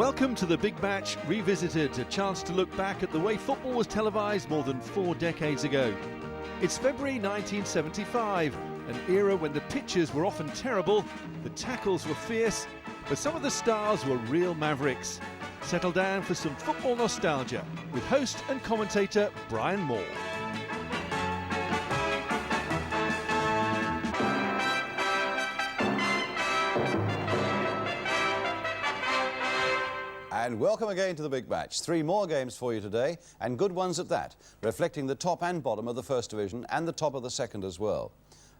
Welcome to the Big Match Revisited, a chance to look back at the way football was televised more than 4 decades ago. It's February 1975, an era when the pitches were often terrible, the tackles were fierce, but some of the stars were real mavericks. Settle down for some football nostalgia with host and commentator Brian Moore. And welcome again to the Big Match. 3 more games for you today, and good ones at that, reflecting the top and bottom of the First Division and the top of the Second as well.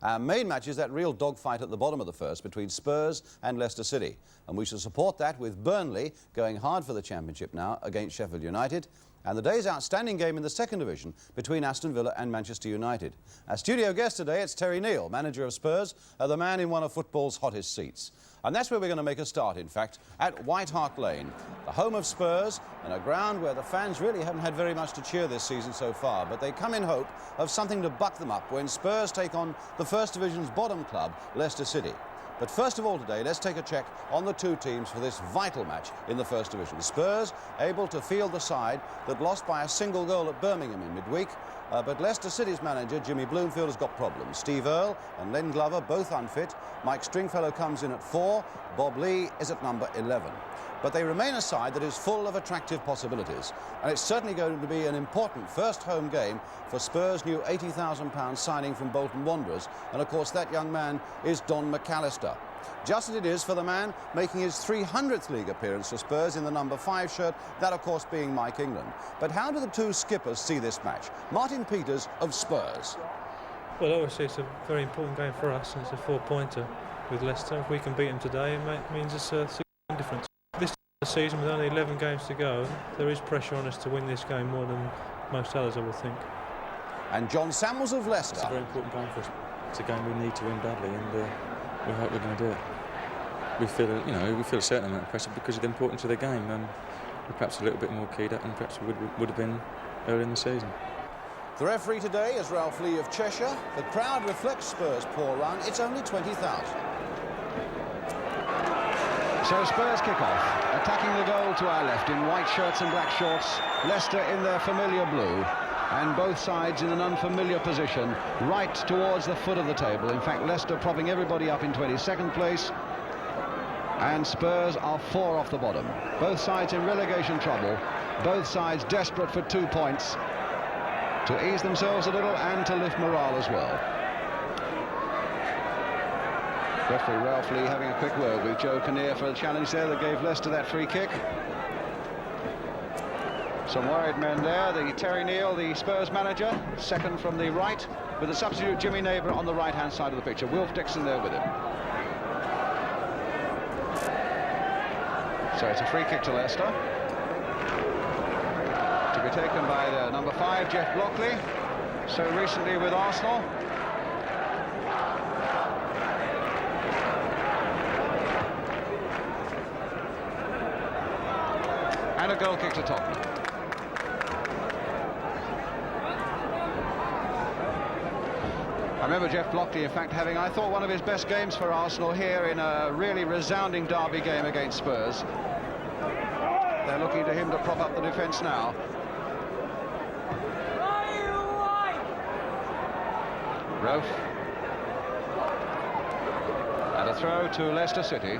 Our main match is that real dogfight at the bottom of the First between Spurs and Leicester City, and we shall support that with Burnley going hard for the Championship now against Sheffield United, and the day's outstanding game in the Second Division between Aston Villa and Manchester United. Our studio guest today, it's Terry Neal, manager of Spurs, the man in one of football's hottest seats. And that's where we're going to make a start, in fact, at White Hart Lane, the home of Spurs, and a ground where the fans really haven't had very much to cheer this season so far, but they come in hope of something to buck them up when Spurs take on the First Division's bottom club, Leicester City. But first of all today, let's take a check on the 2 teams for this vital match in the First Division. Spurs able to field the side that lost by a single goal at Birmingham in midweek, but Leicester City's manager, Jimmy Bloomfield, has got problems. Steve Earle and Len Glover both unfit. Mike Stringfellow comes in at 4. Bob Lee is at number 11. But they remain a side that is full of attractive possibilities. And it's certainly going to be an important first home game for Spurs' new £80,000 signing from Bolton Wanderers. And of course, that young man is Don McAllister. Just as it is for the man making his 300th league appearance for Spurs in the number 5 shirt, that of course being Mike England. But how do the 2 skippers see this match? Martin Peters of Spurs. Well, obviously it's a very important game for us, and it's a 4-pointer with Leicester. If we can beat them today, it means it's a significant difference. This season, with only 11 games to go, there is pressure on us to win this game more than most others, I would think. And John Samuels of Leicester. It's a very important game for us. It's a game we need to win badly, and we hope we're going to do it. We feel a certain amount of pressure because of the importance of the game. We're perhaps a little bit more keyed up than perhaps we would have been early in the season. The referee today is Ralph Lee of Cheshire. The crowd reflects Spurs' poor run. It's only 20,000. So Spurs kick off, attacking the goal to our left in white shirts and black shorts, Leicester in their familiar blue, and both sides in an unfamiliar position, right towards the foot of the table. In fact, Leicester propping everybody up in 22nd place, and Spurs are 4 off the bottom. Both sides in relegation trouble, both sides desperate for 2 points to ease themselves a little and to lift morale as well. Referee Ralph Lee having a quick word with Joe Kinnear for a challenge there that gave Leicester that free kick. Some worried men there. The Terry Neal, the Spurs manager, second from the right, with the substitute Jimmy Neighbour on the right-hand side of the picture. Wilf Dixon there with him. So it's a free kick to Leicester, to be taken by the number 5, Jeff Blockley, so recently with Arsenal. And a goal kick to Tottenham. I remember Jeff Blockley, in fact, having, I thought, one of his best games for Arsenal here in a really resounding derby game against Spurs. They're looking to him to prop up the defence now. Rofe. And a throw to Leicester City,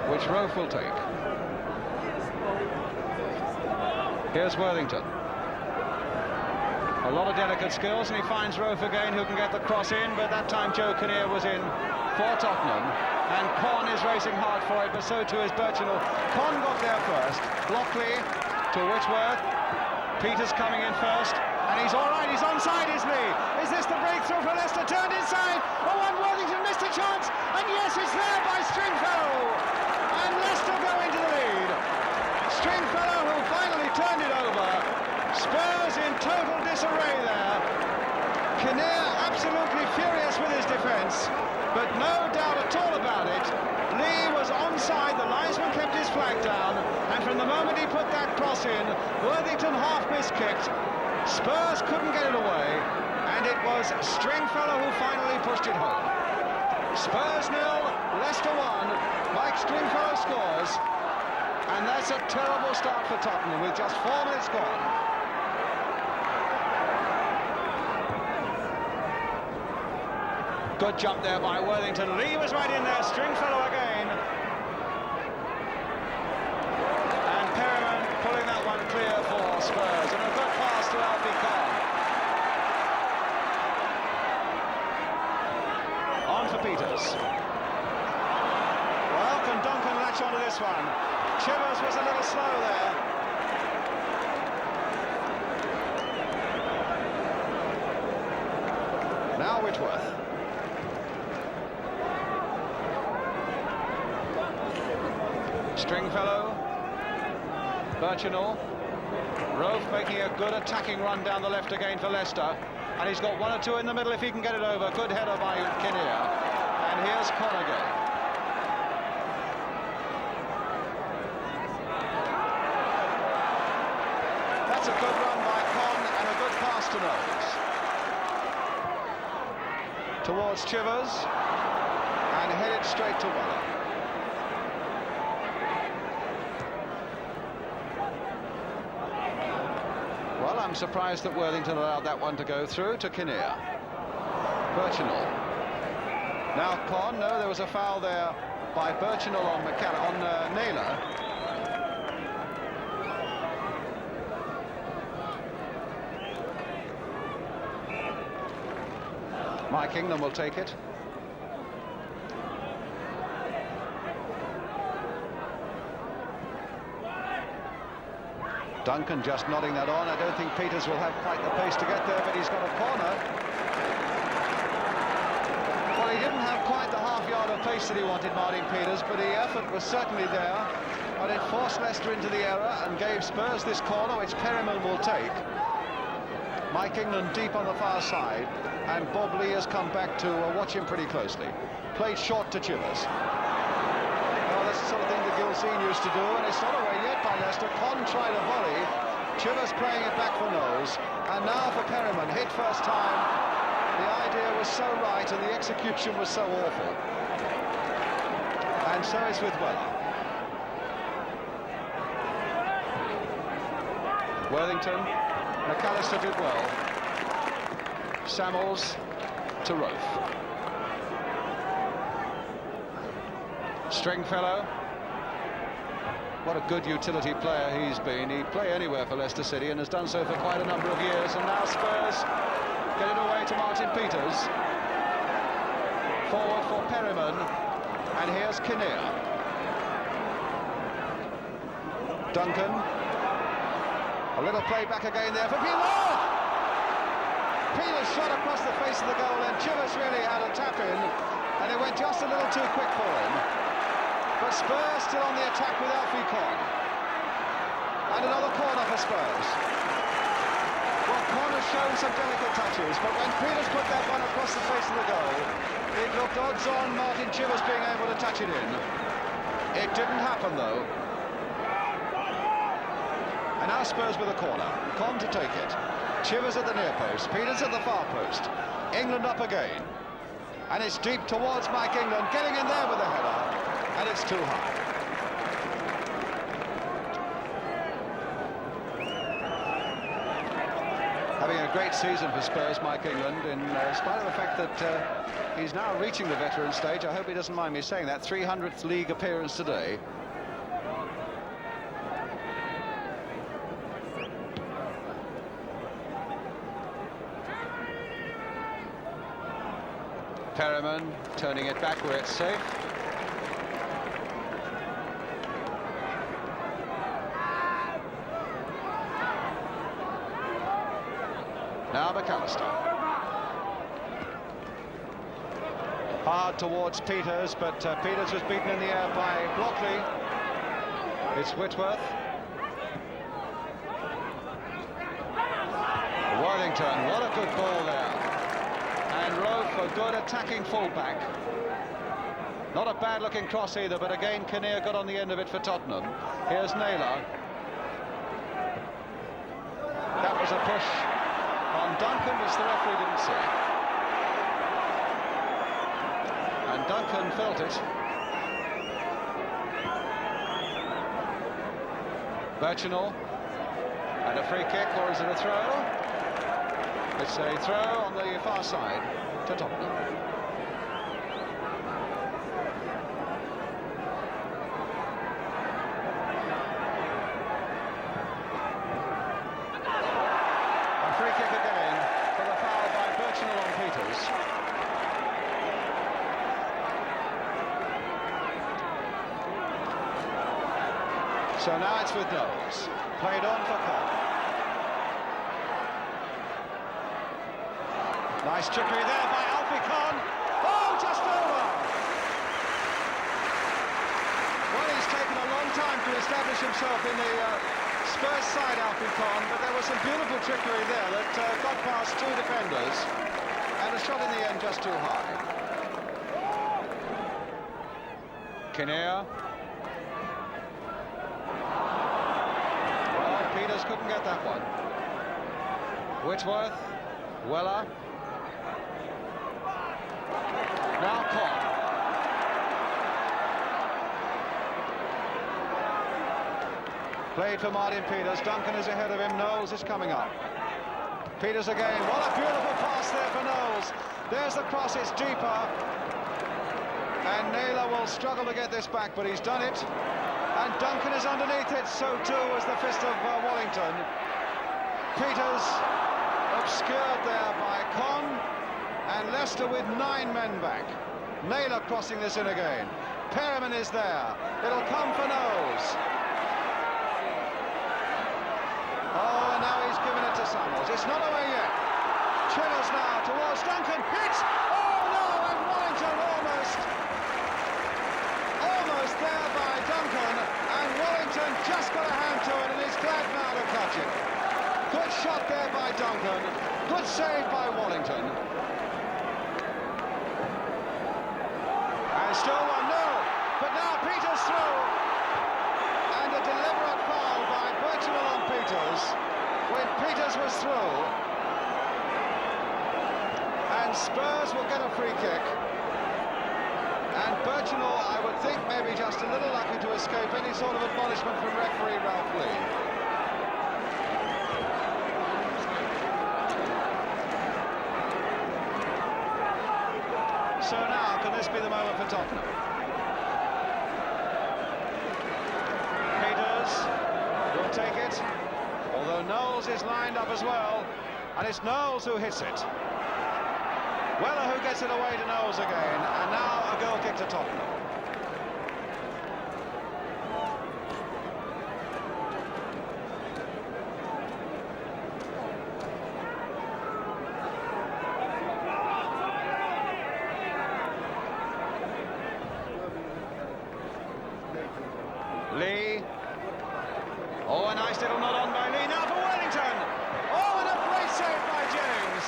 which Rofe will take. Here's Worthington. A lot of delicate skills, and he finds Rofe again, who can get the cross in, but that time Joe Kinnear was in for Tottenham, and Con is racing hard for it, but so too is Birchinall. Con got there first, Blockley to Whitworth, Peters coming in first, and he's all right, he's onside, isn't he? Is this the breakthrough for Leicester? Turned inside, oh, and Worthington missed a chance, and yes, it's there by Stringfellow, and Leicester go into the lead. Stringfellow, who finally turned it over. Spurs in total disarray there. Kinnear absolutely furious with his defence, but no doubt at all about it. Lee was onside, the linesman kept his flag down, and from the moment he put that cross in, Worthington half miskicked. Spurs couldn't get it away, and it was Stringfellow who finally pushed it home. Spurs 0, Leicester 1. Mike Stringfellow scores. And that's a terrible start for Tottenham with just 4 minutes gone. Good jump there by Worthington. Lee was right in there. Stringfellow again. And Perryman pulling that one clear for Spurs. And a good pass to Alfie Khan. On for Peters. Well, can Duncan latch onto this one? Chivers was a little slow there. Now Whitworth. Stringfellow, Birchinall, Rove making a good attacking run down the left again for Leicester, and he's got 1 or 2 in the middle if he can get it over. Good header by Kinnear, and here's Conagher. That's a good run by Con and a good pass to Knowles. Towards Chivers, and headed straight to Weller. Well, I'm surprised that Worthington allowed that one to go through to Kinnear. Birchinall. Now Con, no, there was a foul there by Birchinall on Naylor. Mike England will take it. Duncan just nodding that on. I don't think Peters will have quite the pace to get there, but he's got a corner. Well, he didn't have quite the half-yard of pace that he wanted, Martin Peters, but the effort was certainly there. And it forced Leicester into the error and gave Spurs this corner, which Perryman will take. Mike England deep on the far side, and Bob Lee has come back to watch him pretty closely. Played short to Chivers. That's the sort of thing that Gilzine used to do, and it's not away yet by Leicester. Con tried a volley, Chivers playing it back for Knowles, and now for Perryman, hit first time. The idea was so right and the execution was so awful. And so it's with Weller. Worthington, McAllister did well. Samuels to Rofe. Stringfellow, what a good utility player he's been. He'd play anywhere for Leicester City and has done so for quite a number of years. And now Spurs get it away to Martin Peters. Forward for Perryman, and here's Kinnear. Duncan, a little play back again there for Pilar. Peters shot across the face of the goal, and Chivers really had a tap in, and it went just a little too quick for him. But Spurs still on the attack with Alfie Con. And another corner for Spurs. Well, Con has shown some delicate touches, but when Peters put that one across the face of the goal, it looked odds on Martin Chivers being able to touch it in. It didn't happen, though. And now Spurs with a corner. Con to take it. Chivers at the near post, Peters at the far post. England up again. And it's deep towards Mike England, getting in there with a header. And it's too high. Having a great season for Spurs, Mike England, in spite of the fact that he's now reaching the veteran stage. I hope he doesn't mind me saying that. 300th league appearance today. Perryman turning it back where it's safe. Now McAllister. Hard towards Peters, but Peters was beaten in the air by Blockley. It's Whitworth. Worthington, what a good ball there. And Rofe, a good attacking fullback. Not a bad looking cross either, but again Kinnear got on the end of it for Tottenham. Here's Naylor. That was a push on Duncan, which the referee didn't see. And Duncan felt it. Birchinall, and a free kick, or is it a throw? It's a throw on the far side to Tottenham. A free kick again for the foul by Birchinall on Peters. So now it's with Knowles. Played on for Con. Nice trickery there by Alfie Con. Oh, just over! Well, he's taken a long time to establish himself in the Spurs side, Alfie Con, but there was some beautiful trickery there that got past two defenders, and a shot in the end just too high. Kinnear. Well, Peters couldn't get that one. Whitworth. Weller. Now Con. Played for Martin Peters. Duncan is ahead of him. Knowles is coming up. Peters again. What a beautiful pass there for Knowles. There's the cross. It's deeper. And Naylor will struggle to get this back, but he's done it. And Duncan is underneath it. So too was the fist of Wallington. Peters obscured there by Con. And Leicester with 9 men back. Naylor crossing this in again. Perriman is there. It'll come for Knowles. Oh, and now he's given it to Samuels. It's not away yet. Chillers now towards Duncan. Hits! Oh, no! And Wallington almost there by Duncan. And Wallington just got a hand to it and is glad now to catch it. Good shot there by Duncan. Good save by Wallington. And still 1-0, but now Peters through, and a deliberate foul by Birchinall on Peters when Peters was through, and Spurs will get a free kick, and Birchinall, I would think, maybe just a little lucky to escape any sort of admonishment from referee Ralph Lee. So now, can this be the moment for Tottenham? Peters will take it, although Knowles is lined up as well, and it's Knowles who hits it. Weller who gets it away to Knowles again, and now a goal kick to Tottenham. Lee. Oh, a nice little nod on by Lee. Now for Wellington. Oh, and a great save by Jennings.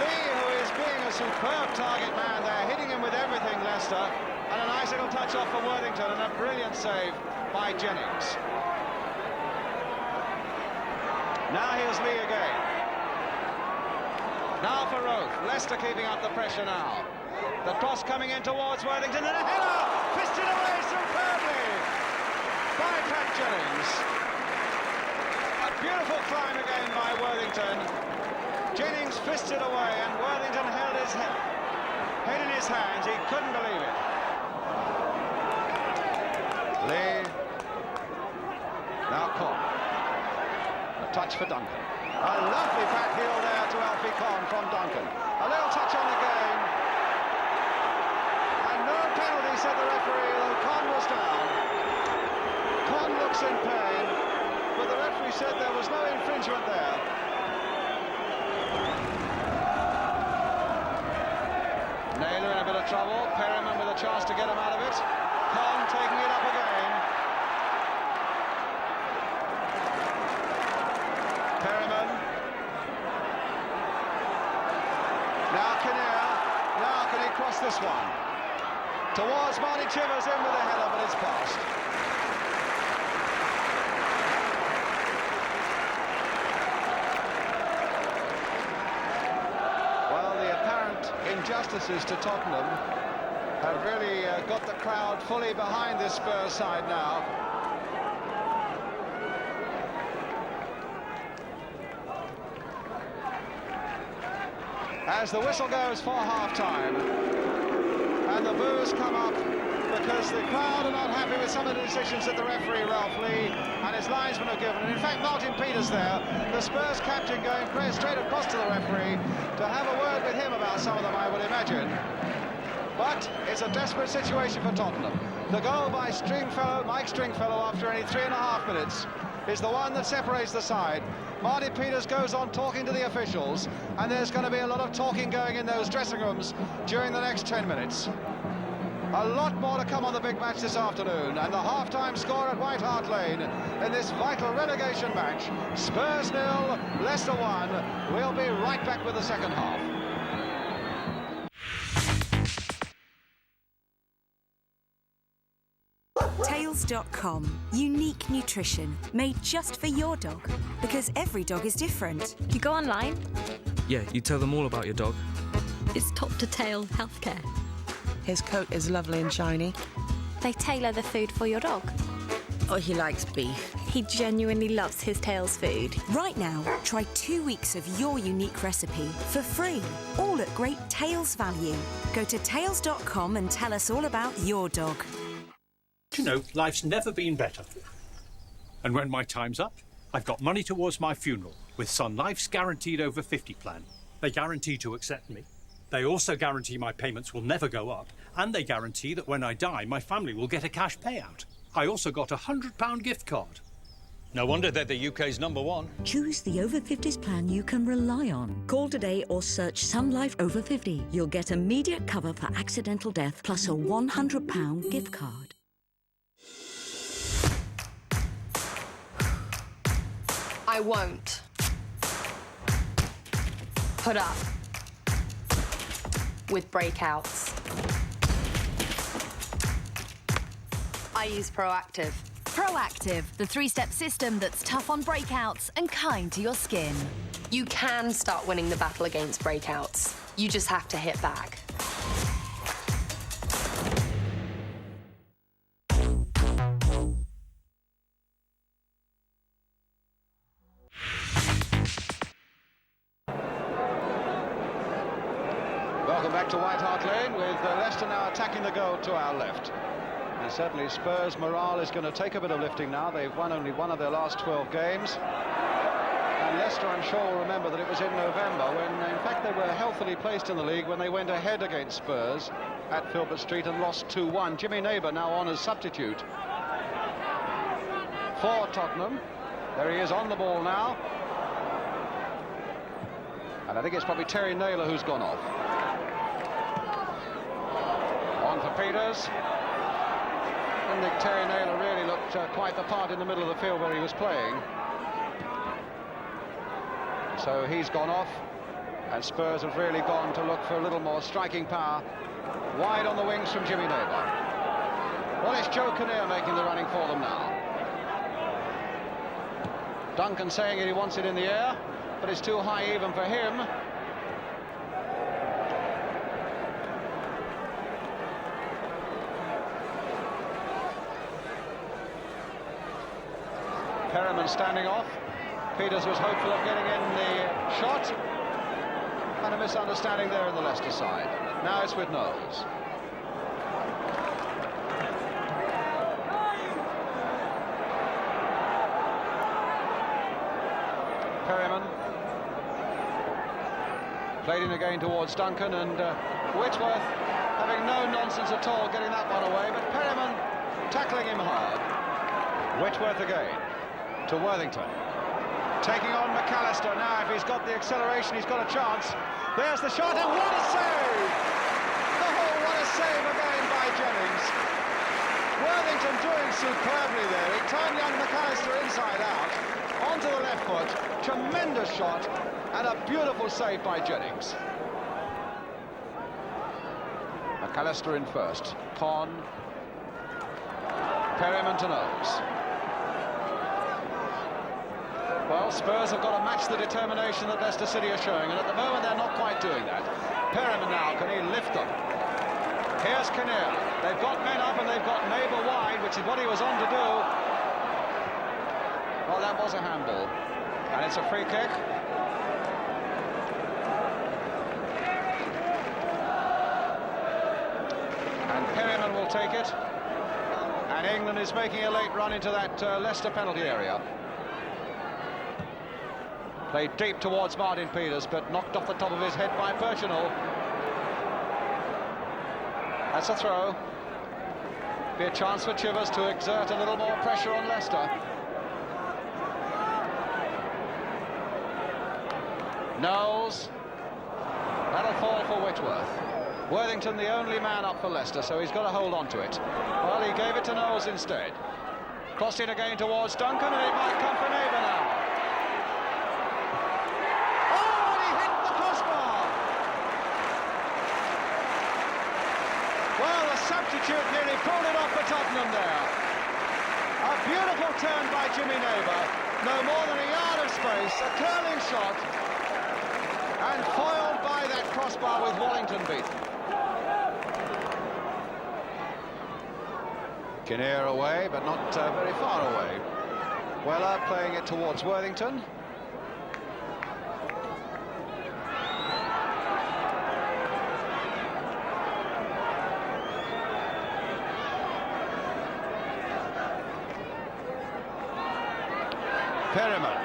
Lee, who is being a superb target man there, hitting him with everything, Leicester. And a nice little touch off for Worthington, and a brilliant save by Jennings. Now here's Lee again. Now for Roth. Leicester keeping up the pressure now. The cross coming in towards Worthington, and a header! Fisted away superbly by Pat Jennings. A beautiful climb again by Worthington. Jennings fisted away, and Worthington held his head in his hands. He couldn't believe it. Lee. Now Con. A touch for Duncan. A lovely back heel there to Alfie Con from Duncan. A little touch on the game. Penalty, said the referee, though Con was down. Con looks in pain, but the referee said there was no infringement there. Naylor in a bit of trouble. Perriman with a chance to get him out of it. Con taking it up again. Perriman. Now Kinnear. Now can he cross this one? Towards Marty Chivers, in with a header, but it's passed. Well, the apparent injustices to Tottenham have really got the crowd fully behind this Spurs side now. As the whistle goes for half-time, and the boos come up because the crowd are not happy with some of the decisions that the referee, Ralph Lee, and his linesmen have given. And in fact, Martin Peters there, the Spurs captain, going straight across to the referee to have a word with him about some of them, I would imagine. But it's a desperate situation for Tottenham. The goal by Mike Stringfellow, after only 3.5 minutes, is the one that separates the side. Martin Peters goes on talking to the officials, and there's going to be a lot of talking going in those dressing rooms during the next 10 minutes. A lot more to come on the big match this afternoon, and the half-time score at White Hart Lane in this vital relegation match. Spurs 0, Leicester 1. We'll be right back with the second half. Tails.com. Unique nutrition made just for your dog, because every dog is different. You go online. Yeah, you tell them all about your dog. It's top to tail healthcare. His coat is lovely and shiny. They tailor the food for your dog. Oh, he likes beef. He genuinely loves his Tails food. Right now, try 2 weeks of your unique recipe for free, all at great Tails value. Go to tails.com and tell us all about your dog. You know, life's never been better. And when my time's up, I've got money towards my funeral with Sun Life's Guaranteed Over 50 plan. They guarantee to accept me. They also guarantee my payments will never go up, and they guarantee that when I die, my family will get a cash payout. I also got a £100 gift card. No wonder they're the UK's #1. Choose the over 50s plan you can rely on. Call today or search Sun Life Over 50. You'll get immediate cover for accidental death plus a £100 gift card. I won't put up with breakouts. I use Proactive. Proactive, the 3-step system that's tough on breakouts and kind to your skin. You can start winning the battle against breakouts. You just have to hit back. Welcome back to White Hart Lane, with Leicester now attacking the goal to our left. And certainly Spurs' morale is going to take a bit of lifting now. They've won only one of their last 12 games. And Leicester, I'm sure, will remember that it was in November when, in fact, they were healthily placed in the league when they went ahead against Spurs at Filbert Street and lost 2-1. Jimmy Neighbour now on as substitute for Tottenham. There he is on the ball now. And I think it's probably Terry Naylor who's gone off. On for Peters. I think Terry Naylor really looked quite the part in the middle of the field where he was playing. So he's gone off, and Spurs have really gone to look for a little more striking power. Wide on the wings from Jimmy Neighbour. Well, it's Joe Kinnear making the running for them now. Duncan saying he wants it in the air, but it's too high even for him. Perriman standing off. Peters was hopeful of getting in the shot. And a misunderstanding there in the Leicester side. Now it's with Knowles. Perriman. Played in again towards Duncan, and Whitworth having no nonsense at all getting that one away, but Perriman tackling him hard. Whitworth again to Worthington. Taking on McAllister now. If he's got the acceleration, he's got a chance. There's the shot, and what a save! Oh, what a save again by Jennings. Worthington doing superbly there. He turned young McAllister inside out, onto the left foot. Tremendous shot, and a beautiful save by Jennings. McAllister in first. Con. Perriman to Knowles. Well, Spurs have got to match the determination that Leicester City are showing, and at the moment they're not quite doing that. Perriman now, can he lift them? Here's Kinnear. They've got men up and they've got Neighbour wide, which is what he was on to do. Well, that was a handball, and it's a free kick. And Perriman will take it. And England is making a late run into that Leicester penalty area. Played deep towards Martin Peters, but knocked off the top of his head by Birchinall. That's a throw. Be a chance for Chivers to exert a little more pressure on Leicester. Knowles. That'll fall for Whitworth. Worthington the only man up for Leicester, so he's got to hold on to it. Well, he gave it to Knowles instead. Crossed in again towards Duncan, and it might come for Neighbour now. Oh, and he hit the crossbar! Well, the substitute nearly pulled it off for Tottenham there. A beautiful turn by Jimmy Neighbour. No more than a yard of space, a curling shot, and foiled by that crossbar with Wallington beaten. Kinnear away, but not very far away. Weller playing it towards Worthington. Perriman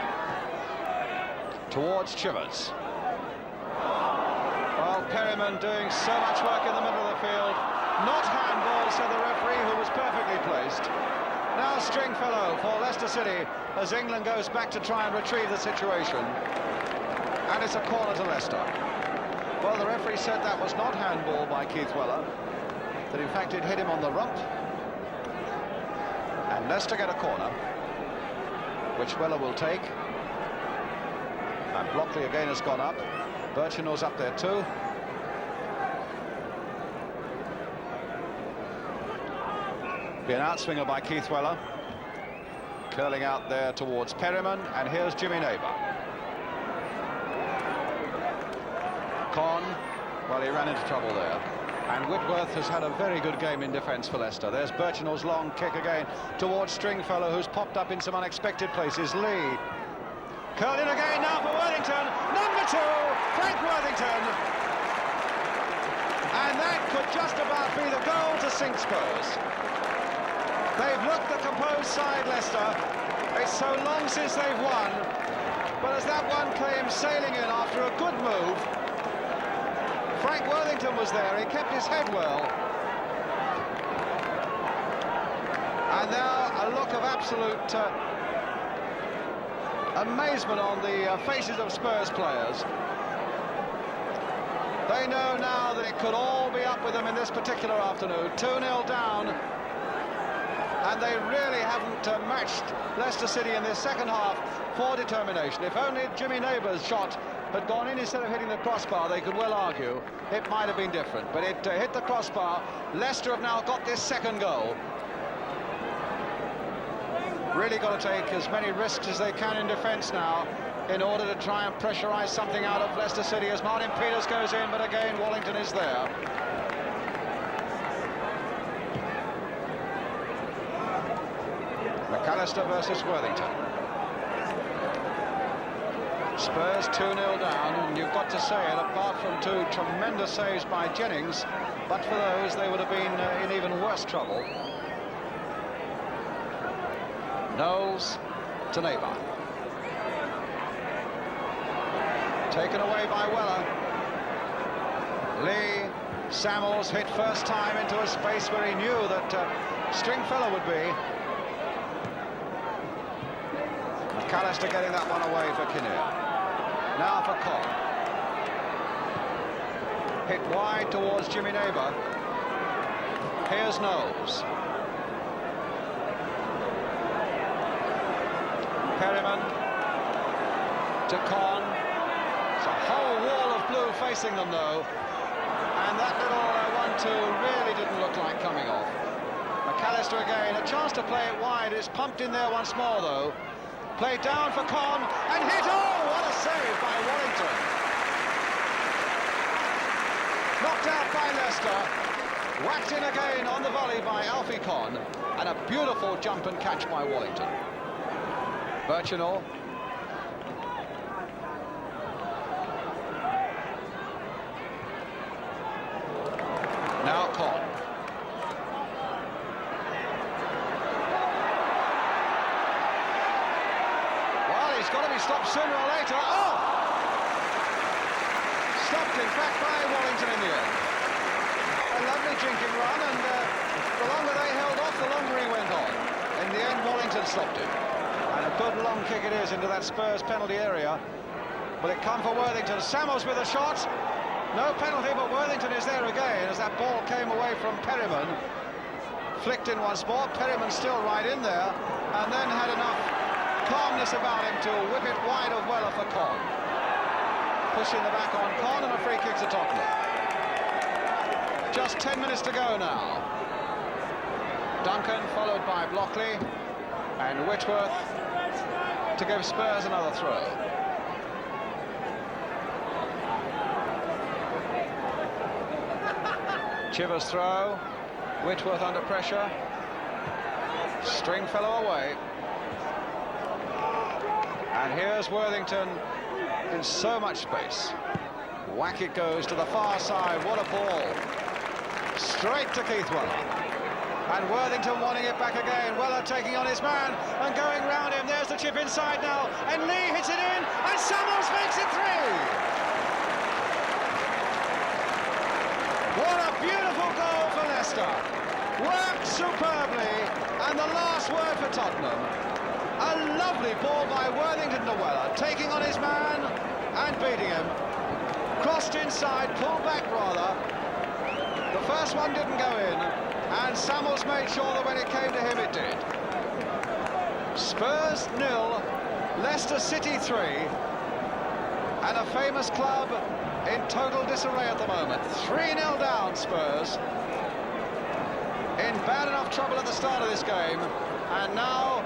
towards Chivers. Well, Perriman doing so much work in the middle of the field. Not handball, said the referee, who was perfectly placed. Now Stringfellow for Leicester City as England goes back to try and retrieve the situation. And it's a corner to Leicester. Well, the referee said that was not handball by Keith Weller, that in fact it hit him on the rump. And Leicester get a corner, which Weller will take. And Blockley again has gone up. Birchinall's up there too. Be an outswinger by Keith Weller. Curling out there towards Perriman, and here's Jimmy Neighbour. Con, well, he ran into trouble there. And Whitworth has had a very good game in defence for Leicester. There's Birchinall's long kick again towards Stringfellow, who's popped up in some unexpected places. Lee. Curled in again now for Worthington. Number 2, Frank Worthington. And that could just about be the goal to sink Spurs. They've looked the composed side, Leicester. It's so long since they've won. But as that one came sailing in after a good move, Frank Worthington was there. He kept his head well. And now a look of absolute amazement on the faces of Spurs players. They know now that it could all be up with them in this particular afternoon. 2-0 down. And they really haven't matched Leicester City in this second half for determination. If only Jimmy Neighbour's shot had gone in instead of hitting the crossbar, they could well argue it might have been different. But it hit the crossbar. Leicester have now got this second goal. Really got to take as many risks as they can in defence now in order to try and pressurise something out of Leicester City as Martin Peters goes in, but again Wallington is there. McAllister versus Worthington. Spurs 2-0 down, and you've got to say it, apart from 2 tremendous saves by Jennings, but for those they would have been in even worse trouble. Knowles to Neighbour. Taken away by Weller. Lee. Samuels hit first time into a space where he knew that Stringfellow would be. McAllister getting that one away for Kinnear. Now for Cobb. Hit wide towards Jimmy Neighbour. Here's Knowles. Perriman to Con. It's a whole wall of blue facing them though. And that little 1-2 really didn't look like coming off. McAllister again, a chance to play it wide. It's pumped in there once more though. Played down for Con and hit. Oh, what a save by Wallington. Knocked out by Leicester. Whacked in again on the volley by Alfie Con. And a beautiful jump and catch by Wallington. Birchinall. Now Con. Well, he's got to be stopped sooner or later. Oh! Stopped, in fact, by Wallington in the end. A lovely drinking run, and the longer they held off, the longer he went on. In the end, Wallington stopped him. And a good long kick it is into that Spurs penalty area. Will it come for Worthington? Samuels with a shot. No penalty, but Worthington is there again as that ball came away from Perryman. Flicked in once more. Perryman still right in there, and then had enough calmness about him to whip it wide of Weller for Con. Pushing the back on Con, and a free kick to Tottenham. Just 10 minutes to go now. Duncan followed by Blockley, and Whitworth to give Spurs another throw. Chivers throw, Whitworth under pressure. Stringfellow away. And here's Worthington in so much space. Whack it goes to the far side. What a ball. Straight to Keith Weller. And Worthington wanting it back again. Weller taking on his man and going round him. There's the chip inside now. And Lee hits it in. And Samuels makes it 3. What a beautiful goal for Leicester. Worked superbly. And the last word for Tottenham. A lovely ball by Worthington to Weller, taking on his man and beating him. Crossed inside, pulled back rather. The first one didn't go in, and Samuels made sure that when it came to him, it did. Spurs 0, Leicester City 3, and a famous club in total disarray at the moment. 3-0 down, Spurs. In bad enough trouble at the start of this game, and now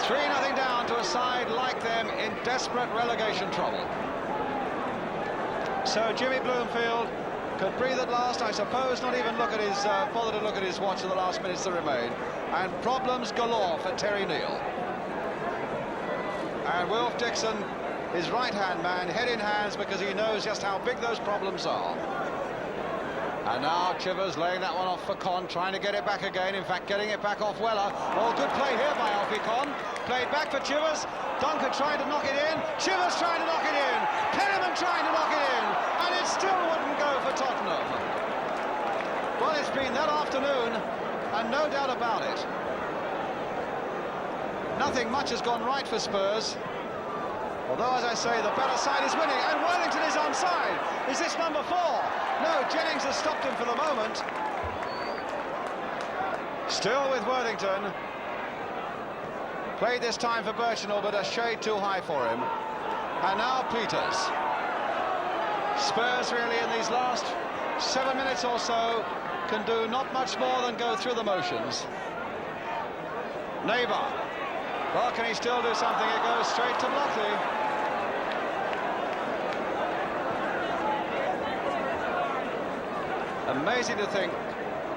3-0 down to a side like them in desperate relegation trouble. So Jimmy Bloomfield could breathe at last, I suppose, not even look at his, bother to look at his watch for the last minutes that remain. And problems galore for Terry Neal. And Wilf Dixon, his right-hand man, head in hands because he knows just how big those problems are. And now Chivers laying that one off for Con, trying to get it back again, in fact getting it back off Weller. Oh, good play here by Alfie Con. Played back for Chivers. Duncan trying to knock it in. Chivers trying to knock it in. Perryman trying to knock it in. And it still wouldn't go for Tottenham. Well, it's been that afternoon, and no doubt about it. Nothing much has gone right for Spurs. Although, as I say, the better side is winning, and Worthington is onside. Is this number 4? No, Jennings has stopped him for the moment. Still with Worthington. Played this time for Birchinall, but a shade too high for him. And now Peters. Spurs really in these last 7 minutes or so can do not much more than go through the motions. Neighbour. Well, can he still do something? It goes straight to Blockley. Amazing to think,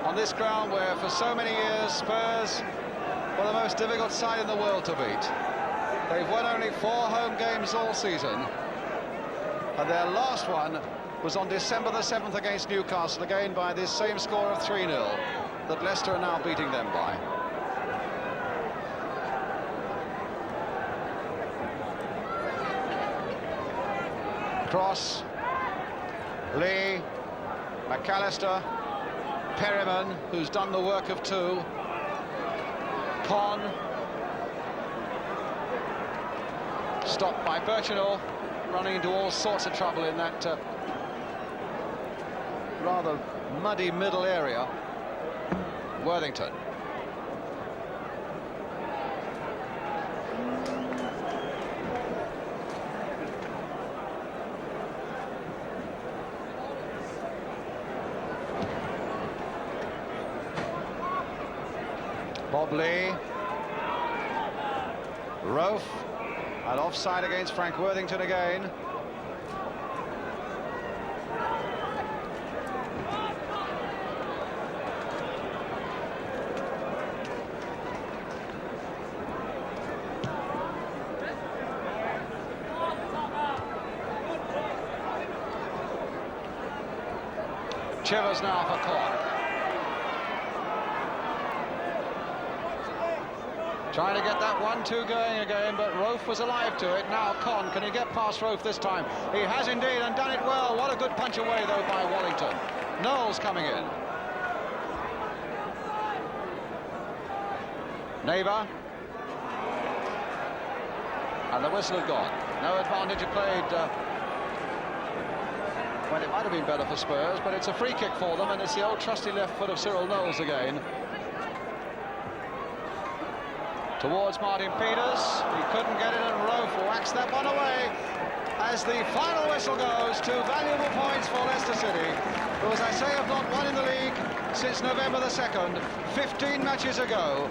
on this ground where for so many years Spurs were the most difficult side in the world to beat. They've won only 4 home games all season, and their last one was on December the 7th against Newcastle, again by this same score of 3-0 that Leicester are now beating them by. Cross, Lee, McAllister, Perryman, who's done the work of 2, Con, stopped by Birchinall, running into all sorts of trouble in that rather muddy middle area. Worthington. Bob Lee. Rofe, and offside against Frank Worthington again. Chivers now for Con. Trying to get that 1-2 going again, but Rofe was alive to it. Now Con, can he get past Rofe this time? He has indeed, and done it well. What a good punch away, though, by Wallington. Knowles coming in. Neighbour. And the whistle had gone. No advantage played. Well, it might have been better for Spurs, but it's a free kick for them, and it's the old trusty left foot of Cyril Knowles again. Towards Martin Peters. He couldn't get it, and Rofe whacks that one away as the final whistle goes. 2 valuable points for Leicester City, who, as I say, have not won in the league since November the 2nd, 15 matches ago.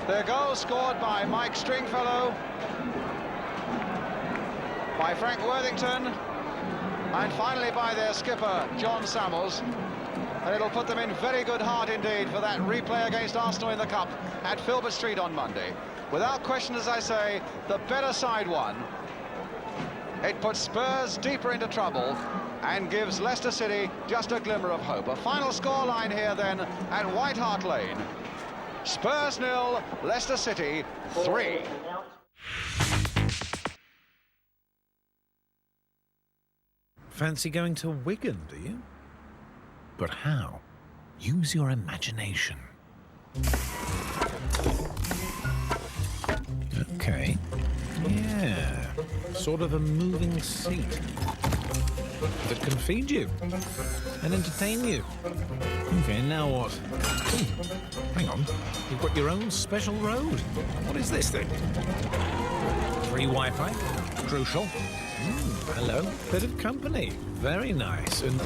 Their goal scored by Mike Stringfellow, by Frank Worthington, and finally by their skipper, John Samuels. And it'll put them in very good heart indeed for that replay against Arsenal in the Cup at Filbert Street on Monday. Without question, as I say, the better side won. It puts Spurs deeper into trouble and gives Leicester City just a glimmer of hope. A final scoreline here then at White Hart Lane. Spurs 0, Leicester City 3. Fancy going to Wigan, do you? But how? Use your imagination. Okay. Yeah. Sort of a moving seat that can feed you and entertain you. Okay, now what? Hang on. You've got your own special road. What is this thing? Free Wi-Fi? Crucial. Hello. Bit of company. Very nice. And,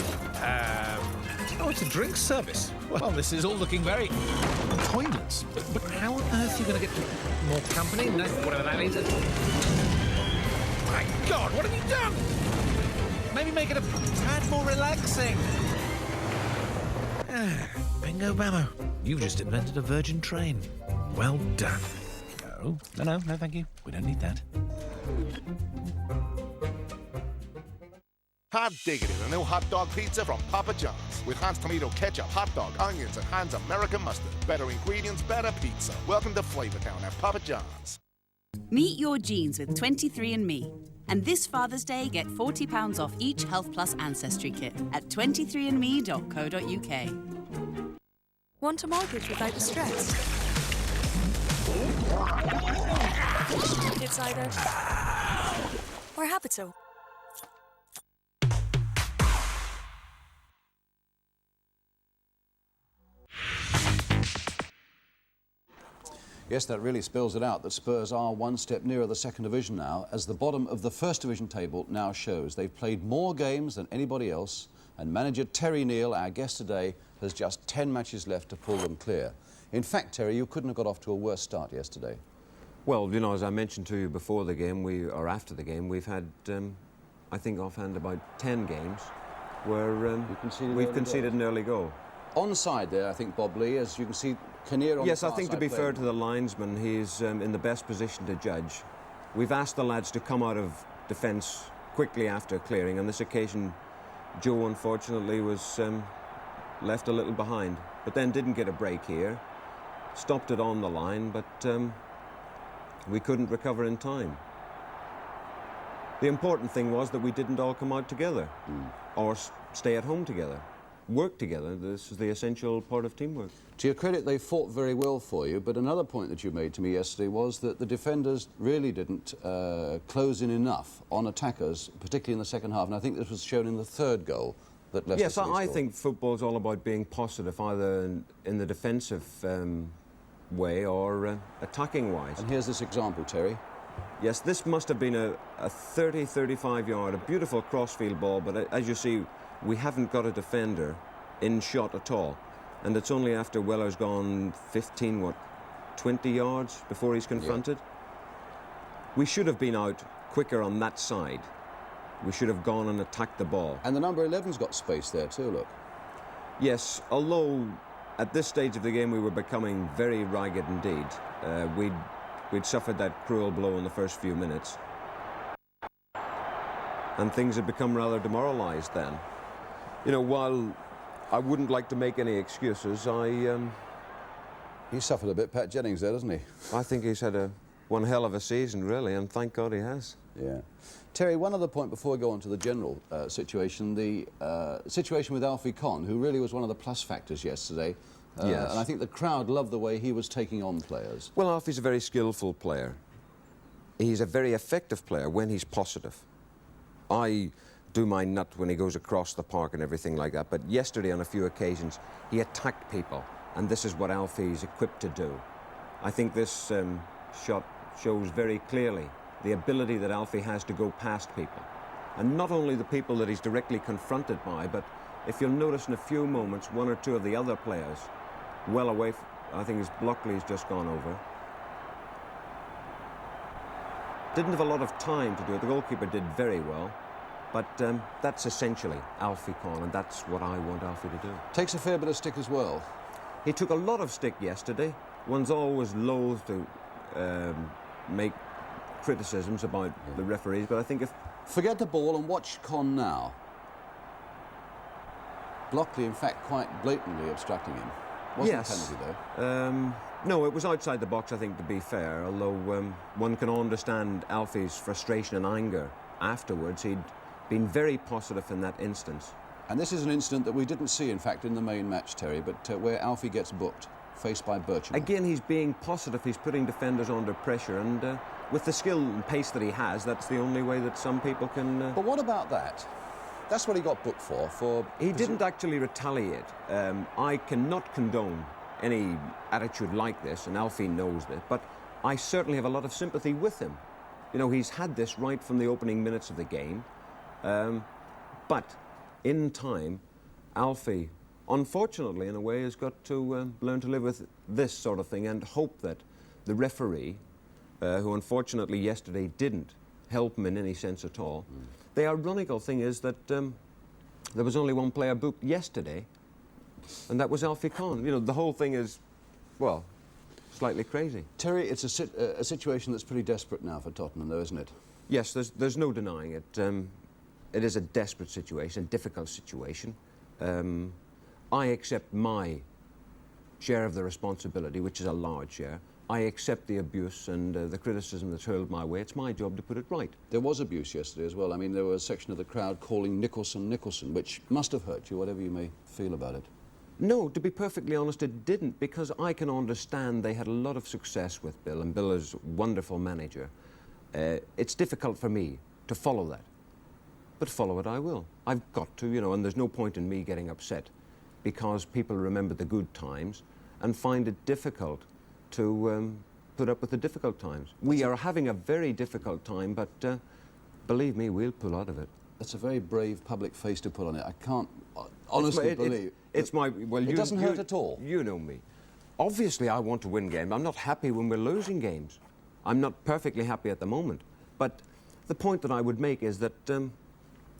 oh, it's a drink service. Well, this is all looking very... Toilets. But how on earth are you going to get more company? No, whatever that is. My God, what have you done? Maybe make it a tad more relaxing. Bingo bammo. You've just invented a Virgin train. Well done. No, thank you. We don't need that. Hot diggity, the new hot dog pizza from Papa John's. With Hans tomato ketchup, hot dog, onions, and Hans American mustard. Better ingredients, better pizza. Welcome to Flavortown at Papa John's. Meet your genes with 23andMe. And this Father's Day, get £40 off each Health Plus Ancestry Kit at 23andme.co.uk. Want a mortgage without the stress? It's either or Habito. Yes, that really spells it out that Spurs are one step nearer the second division now, as the bottom of the first division table now shows. They've played more games than anybody else, and manager Terry Neal, our guest today, has just 10 matches left to pull them clear. In fact, Terry, you couldn't have got off to a worse start yesterday. Well, you know, as I mentioned to you before the game, or after the game, we've had, I think offhand, about 10 games where we've conceded an early goal. Onside there, I think, Bob Lee, as you can see, Kinnear on yes, the I think to be fair to the linesman, he's in the best position to judge. We've asked the lads to come out of defence quickly after clearing. On this occasion, Joe, unfortunately, was left a little behind, but then didn't get a break here. Stopped it on the line, but we couldn't recover in time. The important thing was that we didn't all come out together or stay at home together. Work together. This is the essential part of teamwork. To your credit, they fought very well for you, but another point that you made to me yesterday was that the defenders really didn't close in enough on attackers, particularly in the second half, and I think this was shown in the third goal that Leicester City scored. I think football's all about being positive, either in the defensive way or attacking-wise. And here's this example, Terry. Yes, this must have been a 30, 35-yard, a beautiful crossfield ball, but as you see, we haven't got a defender in shot at all. And it's only after Weller's gone 15, 20 yards before he's confronted. We should have been out quicker on that side. We should have gone and attacked the ball. And the number 11's got space there too, look. Yes, although at this stage of the game we were becoming very ragged indeed. We'd suffered that cruel blow in the first few minutes. And things had become rather demoralised then. You know, while I wouldn't like to make any excuses, He suffered a bit, Pat Jennings, there, doesn't he? I think he's had one hell of a season, really, and thank God he has. Yeah. Terry, one other point before we go on to the general situation, the situation with Alfie Conn, who really was one of the plus factors yesterday. Yes. And I think the crowd loved the way he was taking on players. Well, Alfie's a very skillful player. He's a very effective player when he's positive. I do my nut when he goes across the park and everything like that, but yesterday on a few occasions he attacked people, and this is what Alfie's equipped to do. I think this shot shows very clearly the ability that Alfie has to go past people. And not only the people that he's directly confronted by, but if you'll notice in a few moments, one or two of the other players well away, I think it's Blockley's just gone over. Didn't have a lot of time to do it. The goalkeeper did very well. But that's essentially Alfie Conn, and that's what I want Alfie to do. Takes a fair bit of stick as well. He took a lot of stick yesterday. One's always loath to make criticisms about the referees, but I think if... Forget the ball and watch Conn now. Blockley, in fact, quite blatantly obstructing him. Wasn't a penalty, though. No, it was outside the box, I think, to be fair, although one can understand Alfie's frustration and anger afterwards. He'd been very positive in that instance. And this is an incident that we didn't see, in fact, in the main match, Terry, but where Alfie gets booked, faced by Bircham. Again, he's being positive. He's putting defenders under pressure, and with the skill and pace that he has, that's the only way that some people can... But what about that? That's what he got booked for... He didn't actually retaliate. I cannot condone any attitude like this, and Alfie knows this, but I certainly have a lot of sympathy with him. You know, he's had this right from the opening minutes of the game. But in time, Alfie, unfortunately, in a way, has got to learn to live with this sort of thing and hope that the referee, who unfortunately yesterday didn't help him in any sense at all. The ironical thing is that there was only one player booked yesterday, and that was Alfie Conn. You know, the whole thing is, well, slightly crazy. Terry, it's a situation that's pretty desperate now for Tottenham, though, isn't it? Yes, there's no denying it. It is a desperate situation, a difficult situation. I accept my share of the responsibility, which is a large share. I accept the abuse and the criticism that's hurled my way. It's my job to put it right. There was abuse yesterday as well. I mean, there was a section of the crowd calling Nicholson, which must have hurt you, whatever you may feel about it. No, to be perfectly honest, it didn't, because I can understand they had a lot of success with Bill, and Bill is a wonderful manager. It's difficult for me to follow that, but follow it I will. I've got to, you know, and there's no point in me getting upset because people remember the good times and find it difficult to put up with the difficult times. We are having a very difficult time, but believe me, we'll pull out of it. That's a very brave public face to put on it. I can't honestly believe... It's my... Well, it doesn't hurt at all. You know me. Obviously, I want to win games. I'm not happy when we're losing games. I'm not perfectly happy at the moment. But the point that I would make is that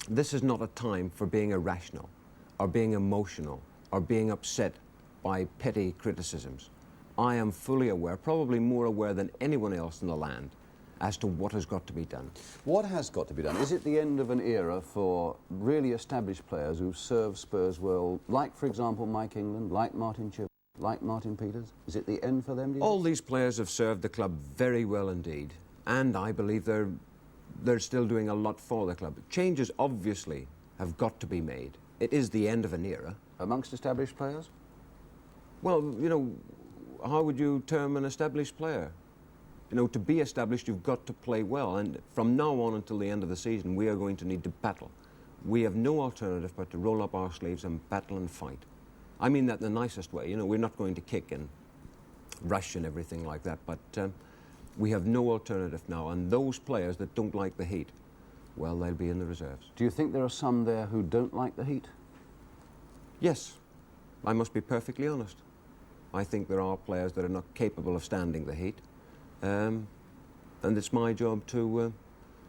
this is not a time for being irrational or being emotional or being upset by petty criticisms. I am fully aware, probably more aware than anyone else in the land, as to what has got to be done. What has got to be done? Is it the end of an era for really established players who serve Spurs well, like, for example, Mike England, like Martin Chip, like Martin Peters? Is it the end for them, do you All these players have served the club very well indeed, and I believe they're still doing a lot for the club. Changes, obviously, have got to be made. It is the end of an era. Amongst established players? Well, you know, how would you term an established player? You know, to be established, you've got to play well, and from now on until the end of the season, we are going to need to battle. We have no alternative but to roll up our sleeves and battle and fight. I mean that in the nicest way. You know, we're not going to kick and rush and everything like that, but we have no alternative now, and those players that don't like the heat, well, they'll be in the reserves. Do you think there are some there who don't like the heat? Yes, I must be perfectly honest. I think there are players that are not capable of standing the heat. and it's my job to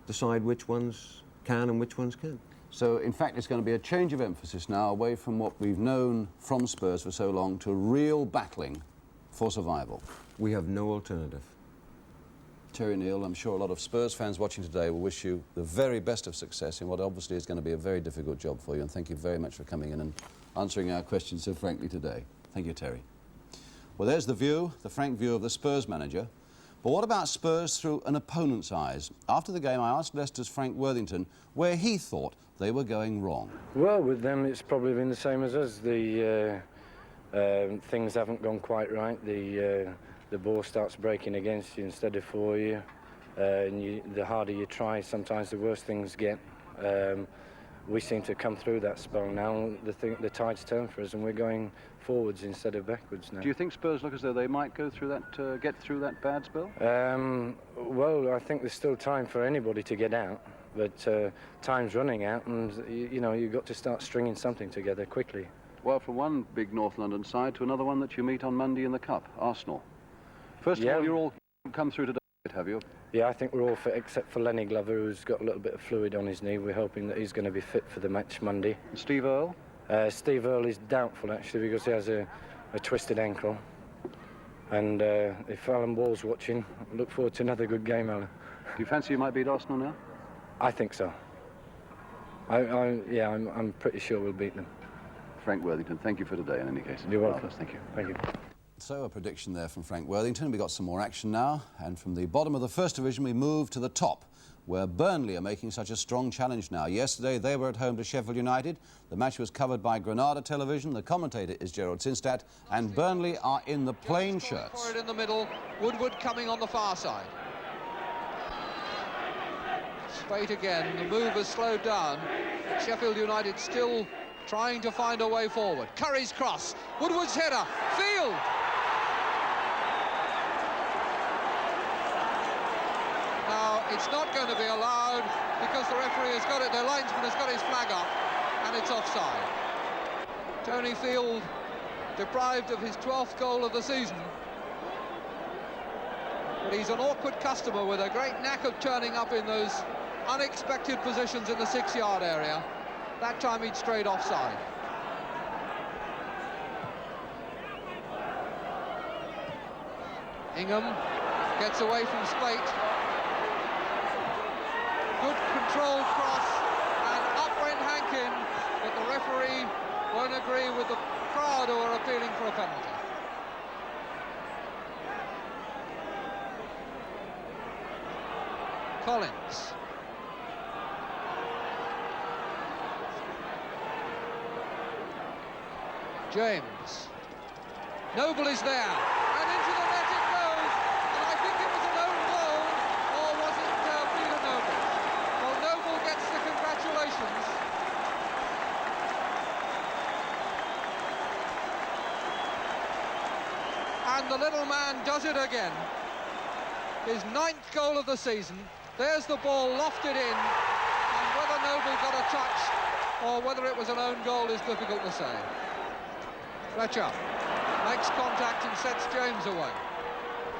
decide which ones can and which ones can't. So, in fact, it's going to be a change of emphasis now away from what we've known from Spurs for so long to real battling for survival. We have no alternative. Terry Neal, I'm sure a lot of Spurs fans watching today will wish you the very best of success in what obviously is going to be a very difficult job for you, and thank you very much for coming in and answering our questions so frankly today. Thank you, Terry. Well, there's the view, the frank view of the Spurs manager. But what about Spurs through an opponent's eyes? After the game, I asked Leicester's Frank Worthington where he thought they were going wrong. Well, with them, it's probably been the same as us. The things haven't gone quite right. The ball starts breaking against you instead of for you. And the harder you try, sometimes the worse things get. We seem to come through that spell now. The tide's turned for us, and we're going forwards instead of backwards now. Do you think Spurs look as though they might go through that, get through that bad spell? Well, I think there's still time for anybody to get out, but time's running out, and you know, you've got to start stringing something together quickly. Well, from one big North London side to another one that you meet on Monday in the Cup, Arsenal. First of all, you're all come through today, have you? Yeah, I think we're all fit, except for Lenny Glover, who's got a little bit of fluid on his knee. We're hoping that he's going to be fit for the match Monday. And Steve Earle? Steve Earle is doubtful, actually, because he has a twisted ankle. And if Alan Wall's watching, I look forward to another good game, Alan. Do you fancy you might beat Arsenal now? I think so. I'm pretty sure we'll beat them. Frank Worthington, thank you for today, in any case. You're welcome. Thank you. Thank you. So, a prediction there from Frank Worthington. We've got some more action now, and from the bottom of the First Division we move to the top, where Burnley are making such a strong challenge now. Yesterday they were at home to Sheffield United. The match was covered by Granada Television. The commentator is Gerald Sinstadt, and Burnley are in the plain shirts. For it in the middle, Woodward coming on the far side. Straight again, the move has slowed down. Sheffield United still trying to find a way forward. Curry's cross, Woodward's header, Field! Now, it's not going to be allowed because the referee has got it, the linesman has got his flag up, and it's offside. Tony Field deprived of his 12th goal of the season. But he's an awkward customer with a great knack of turning up in those unexpected positions in the 6-yard area. That time he'd strayed offside. Ingham gets away from Spate. Good controlled cross, and up went Hankin, but the referee won't agree with the crowd who are appealing for a penalty. Collins. James. Noble is there, and into the net it goes, and I think it was an own goal, or was it Peter Noble? Well, Noble gets the congratulations. And the little man does it again. His 9th goal of the season. There's the ball lofted in, and whether Noble got a touch or whether it was an own goal is difficult to say. Fletcher makes contact and sets James away.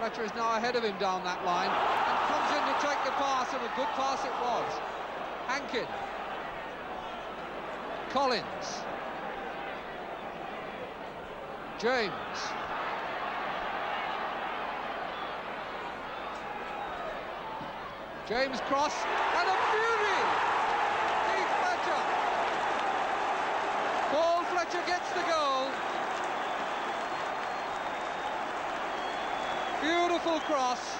Fletcher is now ahead of him down that line and comes in to take the pass, and a good pass it was. Hankin. Collins. James. James cross, and a beauty! Keith Fletcher. Paul Fletcher gets the goal. Beautiful cross.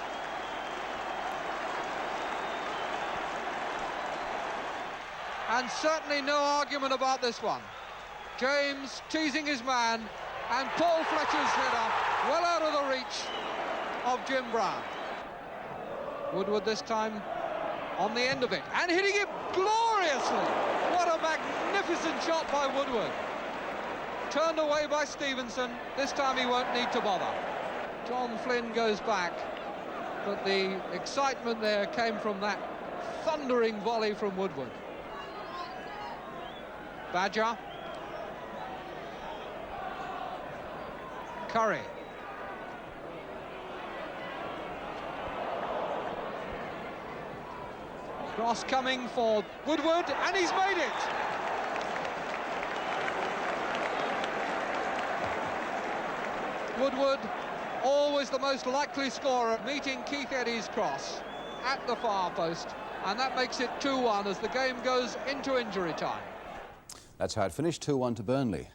And certainly no argument about this one. James teasing his man, and Paul Fletcher's header well out of the reach of Jim Brown. Woodward this time on the end of it, and hitting it gloriously. What a magnificent shot by Woodward. Turned away by Stevenson. This time he won't need to bother. John Flynn goes back, but the excitement there came from that thundering volley from Woodward. Badger. Curry. Cross coming for Woodward, and he's made it! Woodward, always the most likely scorer, meeting Keith Eddy's cross at the far post, and that makes it 2-1 as the game goes into injury time. That's how it finished, 2-1 to Burnley.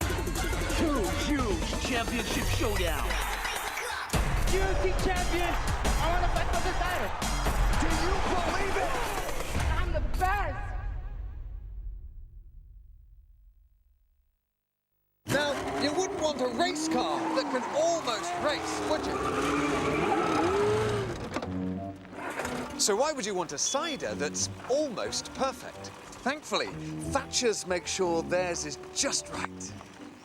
Two huge championship showdown. UFC champion, I want to fight for the title. Do you believe it? I'm the best. Now, you wouldn't want a race car that can almost race, would you? So why would you want a cider that's almost perfect? Thankfully, Thatcher's make sure theirs is just right.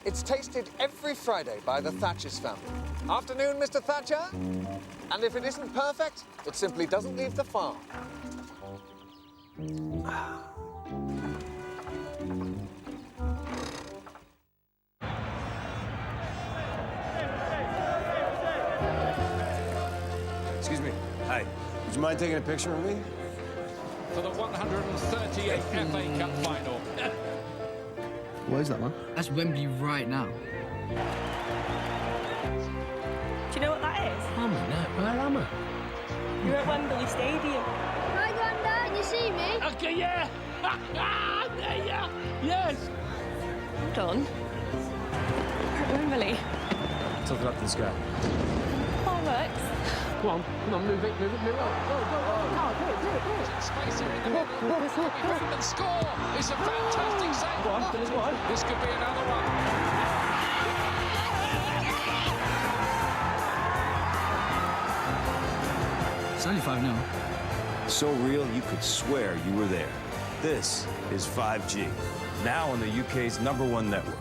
It's tasted every Friday by the Thatcher's family. Afternoon, Mr. Thatcher? And if it isn't perfect, it simply doesn't leave the farm. Excuse me. Hi. Would you mind taking a picture of me? For the 138th FA Cup final. Where's that, man? That's Wembley right now. Do you know what that is? Oh, man, no. Where am I? You're at Wembley Stadium. Hi, Granda, you see me? Okay, yeah. There you are. Yes. Hold on. At Wembley. Tough luck, this guy. Bollocks. Come on, move it. Go. Do it. Space here in the middle. And score. It's a fantastic save. Go on, finish one. This could be another one. It's only 5-0. So real you could swear you were there. This is 5G, now on the UK's #1 network.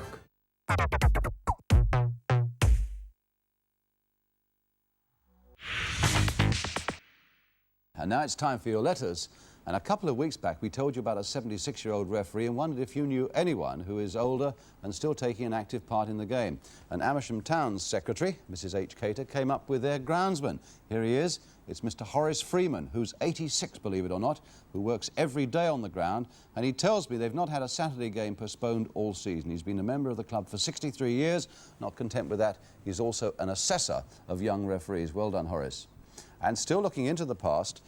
And now it's time for your letters. And a couple of weeks back, we told you about a 76-year-old referee and wondered if you knew anyone who is older and still taking an active part in the game. And Amersham Town's secretary, Mrs. H. Cater, came up with their groundsman. Here he is. It's Mr. Horace Freeman, who's 86, believe it or not, who works every day on the ground. And he tells me they've not had a Saturday game postponed all season. He's been a member of the club for 63 years. Not content with that, he's also an assessor of young referees. Well done, Horace. And still looking into the past,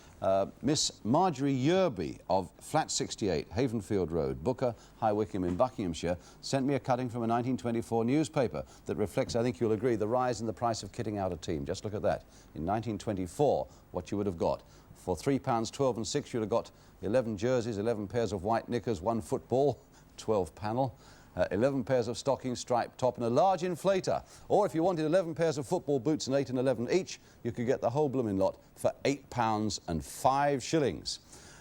Miss Marjorie Yerby of Flat 68, Havenfield Road, Booker, High Wycombe in Buckinghamshire, sent me a cutting from a 1924 newspaper that reflects, I think you'll agree, the rise in the price of kitting out a team. Just look at that. In 1924, what you would have got. For £3.12 and 6, you'd have got 11 jerseys, 11 pairs of white knickers, 1 football, 12 panel. 11 pairs of stockings, striped top and a large inflator. Or if you wanted 11 pairs of football boots and 8 and 11 each, you could get the whole blooming lot for £8 and 5 shillings.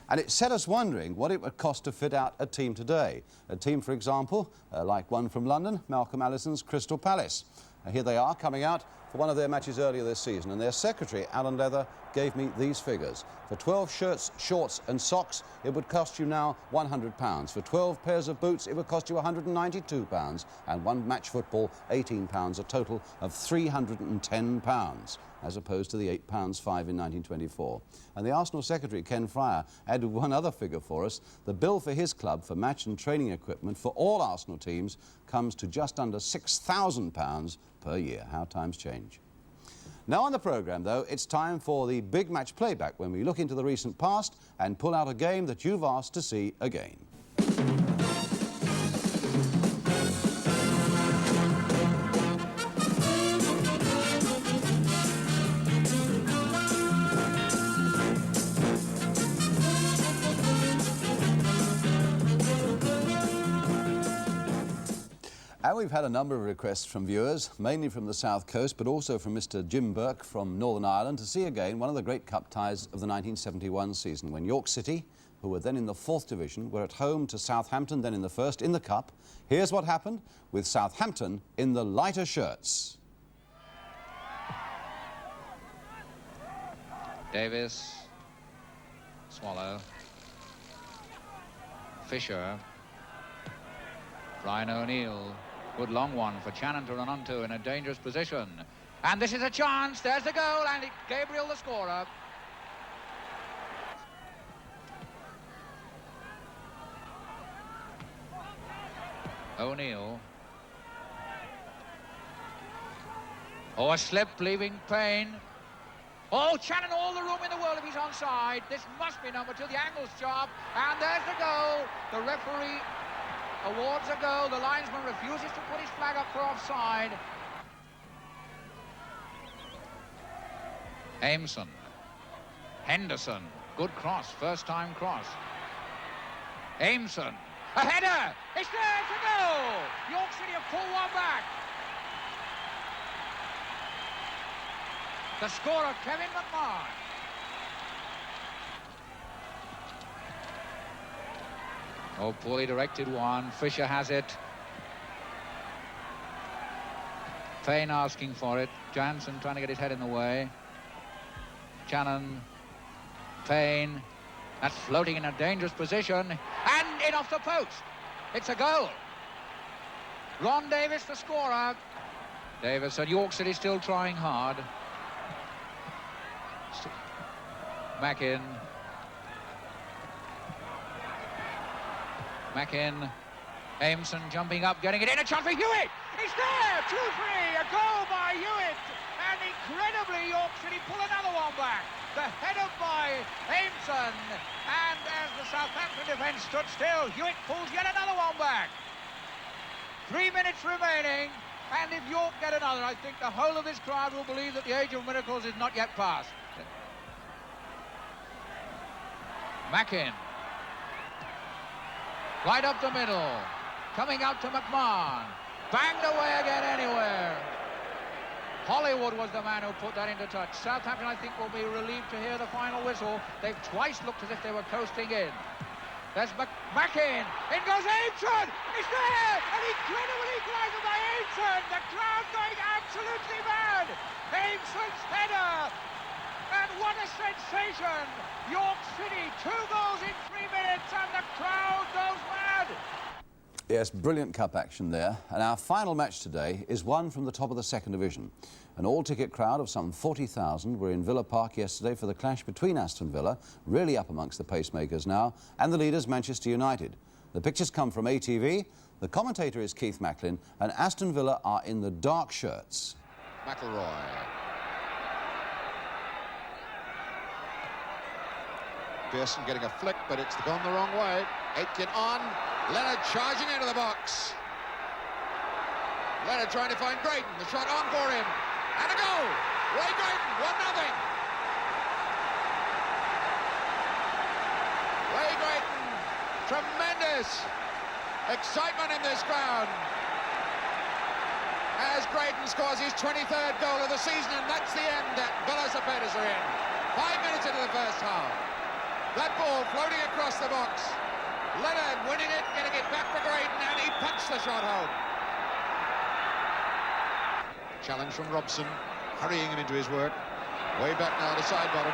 And it set us wondering what it would cost to fit out a team today. A team, for example, like one from London, Malcolm Allison's Crystal Palace. Here they are coming out for one of their matches earlier this season, and their secretary, Alan Leather, gave me these figures. For 12 shirts, shorts and socks, it would cost you now £100. For 12 pairs of boots, it would cost you £192, and one match football, £18, a total of £310, as opposed to the £8.5 in 1924. And the Arsenal secretary, Ken Fryer, added one other figure for us. The bill for his club for match and training equipment for all Arsenal teams comes to just under £6,000 per year. How times change. Now on the programme, though, it's time for the big match playback, when we look into the recent past and pull out a game that you've asked to see again. And we've had a number of requests from viewers, mainly from the South Coast, but also from Mr. Jim Burke from Northern Ireland, to see again one of the great cup ties of the 1971 season, when York City, who were then in the 4th division, were at home to Southampton, then in the 1st, in the cup. Here's what happened with Southampton in the lighter shirts. Davis, Swallow, Fisher, Brian O'Neill. Good long one for Channon to run onto in a dangerous position. And this is a chance. There's the goal, and it's Gabriel the scorer. O'Neill. Oh, a slip, leaving Payne. Oh, Shannon, all the room in the world if he's onside. This must be number 2, the angle's job. And there's the goal. The referee awards a goal. The linesman refuses to put his flag up for offside. Aimson. Henderson. Good cross, first time cross. Aimson. A header! It's there to go! York City have pulled one back. The scorer, Kevin McMahon. Oh, poorly directed one. Fisher has it. Payne asking for it. Jansen trying to get his head in the way. Shannon. Payne. That's floating in a dangerous position. And in off the post. It's a goal. Ron Davis, the scorer. Davis and York City still trying hard. Mackin. Aimson jumping up, getting it in. A chance for Hewitt. It's there. 2-3. A goal by Hewitt. And incredibly, York City pull another one back. The header by Aimson. And as the Southampton defence stood still, Hewitt pulls yet another one back. 3 minutes remaining. And if York get another, I think the whole of this crowd will believe that the age of miracles is not yet past. Mackin. Right up the middle. Coming out to McMahon. Banged away again anywhere. Hollywood was the man who put that into touch. Southampton, I think, will be relieved to hear the final whistle. They've twice looked as if they were coasting in. There's Mackin. In goes Aimson. It's there. An incredible equaliser by Aimson. The crowd going absolutely mad. Aimson's header. And what a sensation! York City, 2 goals in 3 minutes, and the crowd goes mad! Yes, brilliant cup action there. And our final match today is one from the top of the second division. An all-ticket crowd of some 40,000 were in Villa Park yesterday for the clash between Aston Villa, really up amongst the pacemakers now, and the leaders Manchester United. The pictures come from ATV, the commentator is Keith Macklin, and Aston Villa are in the dark shirts. McElroy. Pearson getting a flick, but it's gone the wrong way. Aitken on. Leonard charging into the box. Leonard trying to find Graydon. The shot on for him. And a goal. Ray Graydon, 1-0. Ray Graydon. Tremendous excitement in this crowd as Graydon scores his 23rd goal of the season, and that's the end. Velocipedes are in. 5 minutes into the first half. That ball floating across the box. Leonard winning it, getting it back for Graydon, and he punched the shot home. Challenge from Robson, hurrying him into his work. Way back now to side bottom.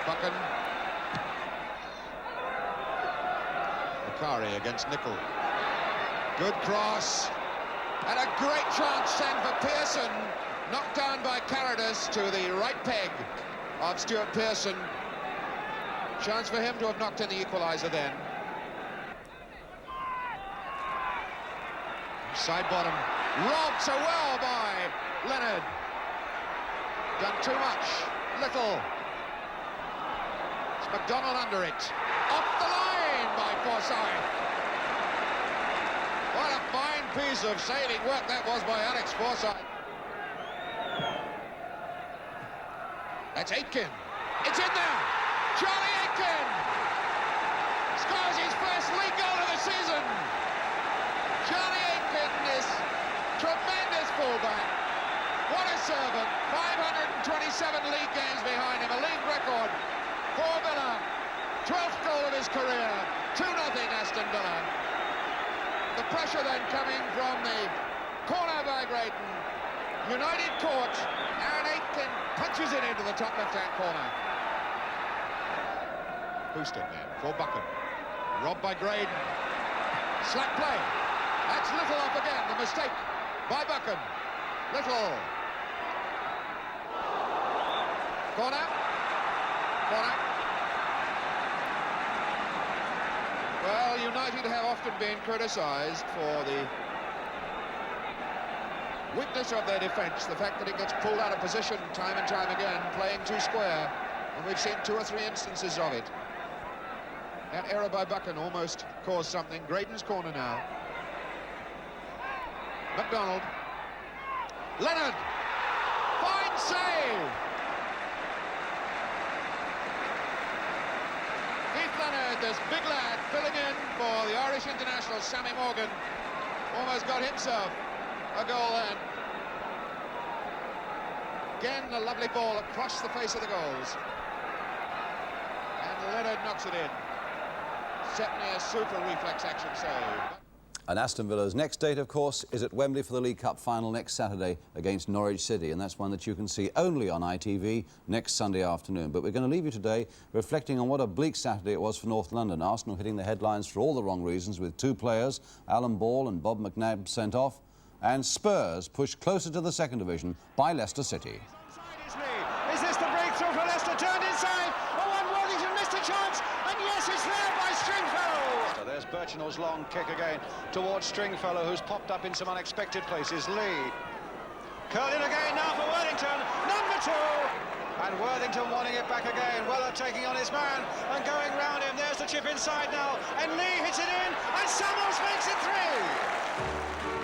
Buchan. Macari against Nicol. Good cross. And a great chance then for Pearson. Knocked down by Carradus to the right peg of Stuart Pearson. Chance for him to have knocked in the equaliser then. Side bottom. Robbed so well by Leonard. Done too much. Little. It's McDonald under it. Off the line by Forsyth. What a fine piece of sailing work that was by Alex Forsyth. That's Aitken. It's in there. Charlie Aitken scores his first league goal of the season. Charlie Aitken is tremendous fullback. What a servant. 527 league games behind him, a league record for Villa. 12th goal of his career. 2-0 Aston Villa. The pressure then coming from the corner by Graydon. United caught, and Aitken punches it into the top left-hand corner. Houston then for Buchan. Robbed by Graydon. Slack play. That's Little up again. The mistake by Buchan. Little Corner. Corner. Well, United have often been criticised for the weakness of their defence, the fact that it gets pulled out of position time and time again, playing too square, and we've seen 2 or 3 instances of it. That error by Buchan almost caused something. Graydon's corner now. McDonald. Leonard! Fine save! Keith Leonard, this big lad, filling in for the Irish international, Sammy Morgan, almost got himself a goal then. Again, a lovely ball across the face of the goals. And Leonard knocks it in. Certainly a super reflex action save. And Aston Villa's next date, of course, is at Wembley for the League Cup final next Saturday against Norwich City, and that's one that you can see only on ITV next Sunday afternoon. But we're going to leave you today reflecting on what a bleak Saturday it was for North London. Arsenal hitting the headlines for all the wrong reasons, with 2 players, Alan Ball and Bob McNabb, sent off, and Spurs pushed closer to the second division by Leicester City. Is this the breakthrough for Leicester? Turned inside. Oh, and Worthington missed a chance. And yes, it's there by Stringfellow. There's Birchinall's long kick again towards Stringfellow, who's popped up in some unexpected places. Lee. Curled in again now for Worthington. Number 2. And Worthington wanting it back again. Weller taking on his man and going round him. There's the chip inside now. And Lee hits it in. And Summers makes it 3.